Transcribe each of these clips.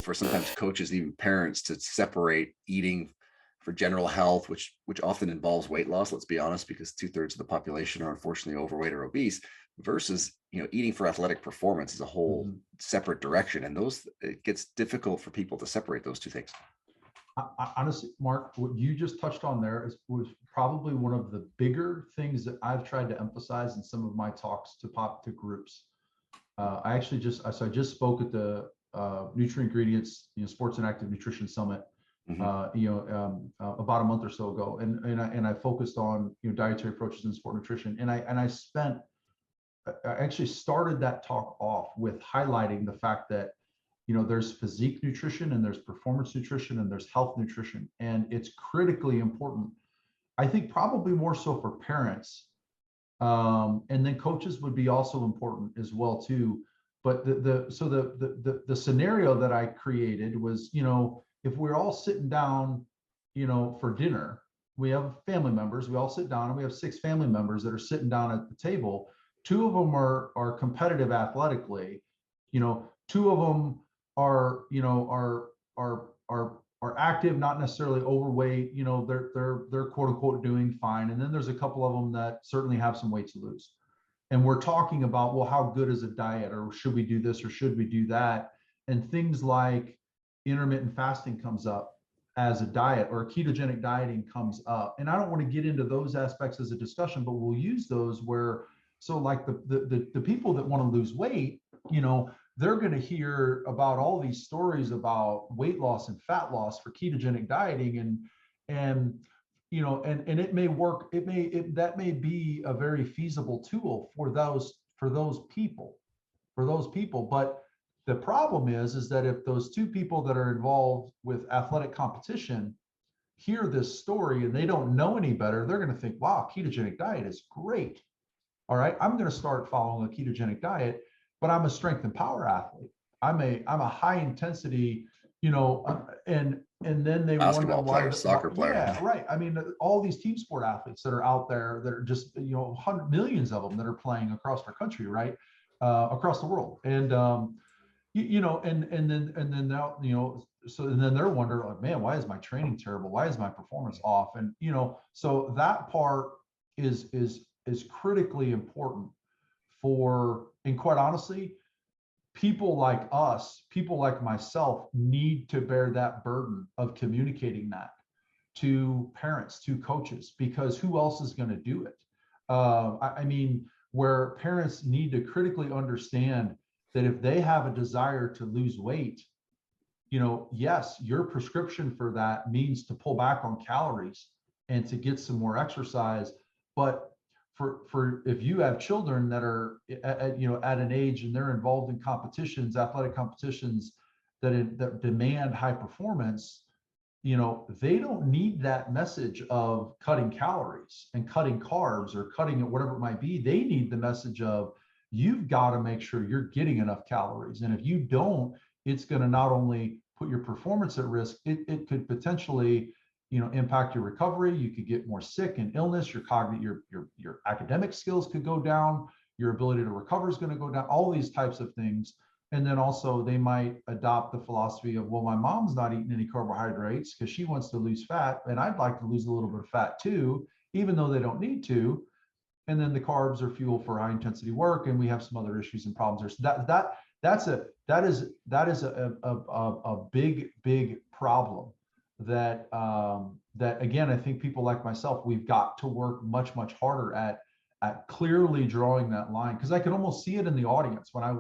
for sometimes coaches, even parents, to separate eating for general health, which often involves weight loss, let's be honest, because 2/3 of the population are unfortunately overweight or obese, versus eating for athletic performance is a whole separate direction. And it gets difficult for people to separate those two things. Honestly, Mark, what you just touched on there was probably one of the bigger things that I've tried to emphasize in some of my talks to groups. I just spoke at the Nutri-Ingredients, Sports and Active Nutrition Summit, about a month or so ago, and I focused on dietary approaches in sport nutrition, and I actually started that talk off with highlighting the fact that there's physique nutrition and there's performance nutrition and there's health nutrition, and it's critically important. I think probably more so for parents, and then coaches would be also important as well too. But the scenario that I created was, if we're all sitting down, for dinner, we have family members, we all sit down, and we have 6 family members that are sitting down at the table. 2 of them are competitive athletically, 2 of them are active, not necessarily overweight, they're quote unquote doing fine. And then there's a couple of them that certainly have some weight to lose. And we're talking about, well, how good is a diet, or should we do this or should we do that? And things like intermittent fasting comes up as a diet, or ketogenic dieting comes up. And I don't want to get into those aspects as a discussion, but we'll use those where, so like the people that want to lose weight, they're going to hear about all these stories about weight loss and fat loss for ketogenic dieting, and it may work. That may be a very feasible tool for those people. But the problem is that if those 2 people that are involved with athletic competition hear this story and they don't know any better, they're going to think, wow, ketogenic diet is great. All right, I'm going to start following a ketogenic diet, but I'm a strength and power athlete. I'm a high intensity, and then they basketball players, soccer players. Yeah, right. I mean, all these team sport athletes that are out there that are just, millions of them that are playing across our country, right, across the world, and and then now, and then they're wondering, like, man, why is my training terrible? Why is my performance off? And so that part is critically important for, and quite honestly, people like us, people like myself, need to bear that burden of communicating that to parents, to coaches, because who else is going to do it? I mean, where parents need to critically understand that if they have a desire to lose weight, yes, your prescription for that means to pull back on calories and to get some more exercise. But for if you have children that are at an age and they're involved in competitions, athletic competitions that demand high performance, they don't need that message of cutting calories and cutting carbs or cutting it, whatever it might be. They need the message of, you've got to make sure you're getting enough calories. And if you don't, it's going to not only put your performance at risk, it could potentially impact your recovery. You could get more sick and illness. Your cognitive, your academic skills could go down. Your ability to recover is going to go down. All these types of things. And then also they might adopt the philosophy of, well, my mom's not eating any carbohydrates because she wants to lose fat, and I'd like to lose a little bit of fat too, even though they don't need to. And then the carbs are fuel for high intensity work, and we have some other issues and problems there. So that is a big problem that again, I think people like myself, we've got to work much harder at clearly drawing that line, because I could almost see it in the audience when I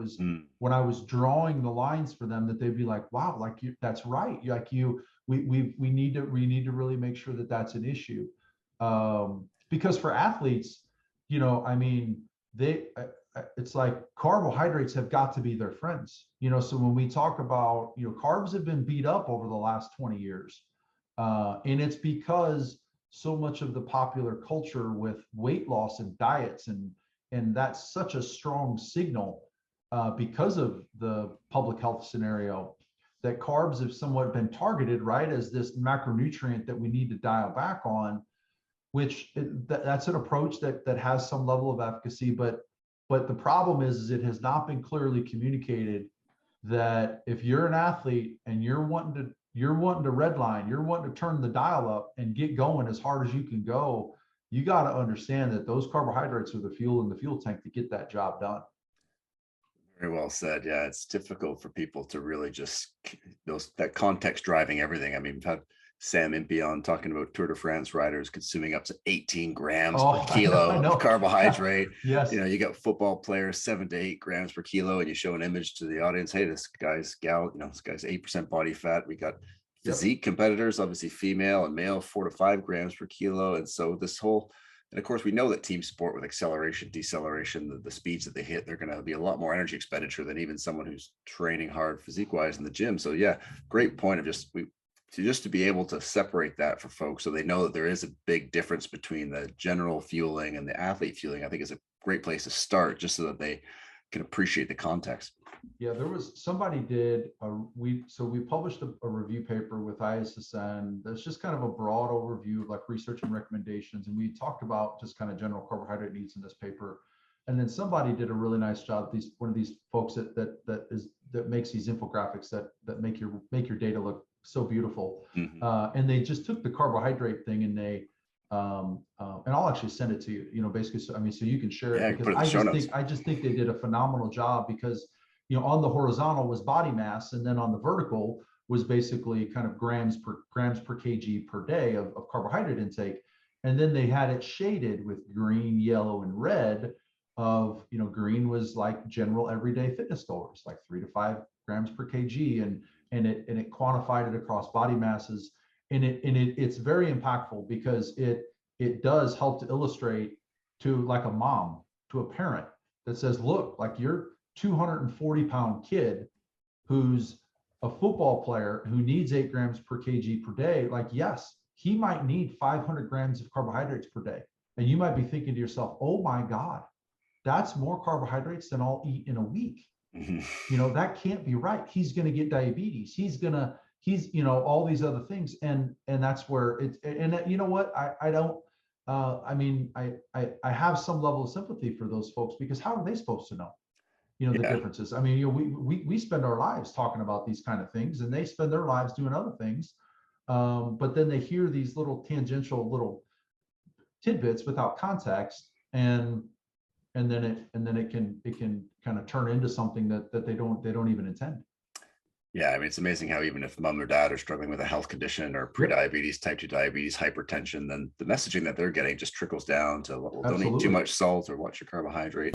was drawing the lines for them, that they'd be like, wow, like, that's right, like, we need to really make sure that that's an issue, because for athletes, I mean, it's like carbohydrates have got to be their friends, so when we talk about, carbs have been beat up over the last 20 years, and it's because so much of the popular culture with weight loss and diets, and that's such a strong signal, because of the public health scenario, that carbs have somewhat been targeted, right, as this macronutrient that we need to dial back on, which that's an approach that has some level of efficacy, but the problem is it has not been clearly communicated that if you're an athlete and you're wanting to redline, you're wanting to turn the dial up and get going as hard as you can go, you got to understand that those carbohydrates are the fuel in the fuel tank to get that job done. Very well said. Yeah, it's difficult for people to really just that context driving everything. I mean, we've had Sam Impey on talking about Tour de France riders consuming up to 18 grams per Oh, I kilo of know. carbohydrate. Yes. You know, you got football players 7 to 8 grams per kilo, and you show an image to the audience. Hey, this guy's 8% body fat. We got physique competitors, obviously female and male, 4 to 5 grams per kilo. And so this whole, and of course, we know that team sport with acceleration, deceleration, the speeds that they hit, they're going to be a lot more energy expenditure than even someone who's training hard physique wise in the gym. So yeah, great point of just to be able to separate that for folks so they know that there is a big difference between the general fueling and the athlete fueling, I think is a great place to start, just so that they can appreciate the context. Yeah, there was somebody we published a review paper with ISSN that's just kind of a broad overview of like research and recommendations, and we talked about just kind of general carbohydrate needs in this paper. And then somebody did a really nice job. One of these folks that makes these infographics that make your data look so beautiful. Mm-hmm. And they just took the carbohydrate thing and they and I'll actually send it to you. You know, basically, so you can share it, because I just think they did a phenomenal job, because on the horizontal was body mass, and then on the vertical was basically kind of grams per kg per day of carbohydrate intake. And then they had it shaded with green, yellow, and red of, green was like general everyday fitness goers, like 3 to 5 grams per kg. And it quantified it across body masses. And it's very impactful, because it does help to illustrate to like a mom, to a parent that says, look, like your 240-pound kid who's a football player who needs 8 grams per kg per day, like, yes, he might need 500 grams of carbohydrates per day. And you might be thinking to yourself, oh my God, that's more carbohydrates than I'll eat in a week. Mm-hmm. That can't be right. He's going to get diabetes. He's all these other things. And that's where it's, and you know what? I don't, I have some level of sympathy for those folks, because how are they supposed to know? The differences. I mean, we spend our lives talking about these kind of things, and they spend their lives doing other things. But then they hear these little tangential little tidbits without context, and then it can kind of turn into something that they don't even intend. Yeah, I mean, it's amazing how even if mom or dad are struggling with a health condition or prediabetes, type 2 diabetes, hypertension, then the messaging that they're getting just trickles down to, well, don't eat too much salt or watch your carbohydrate.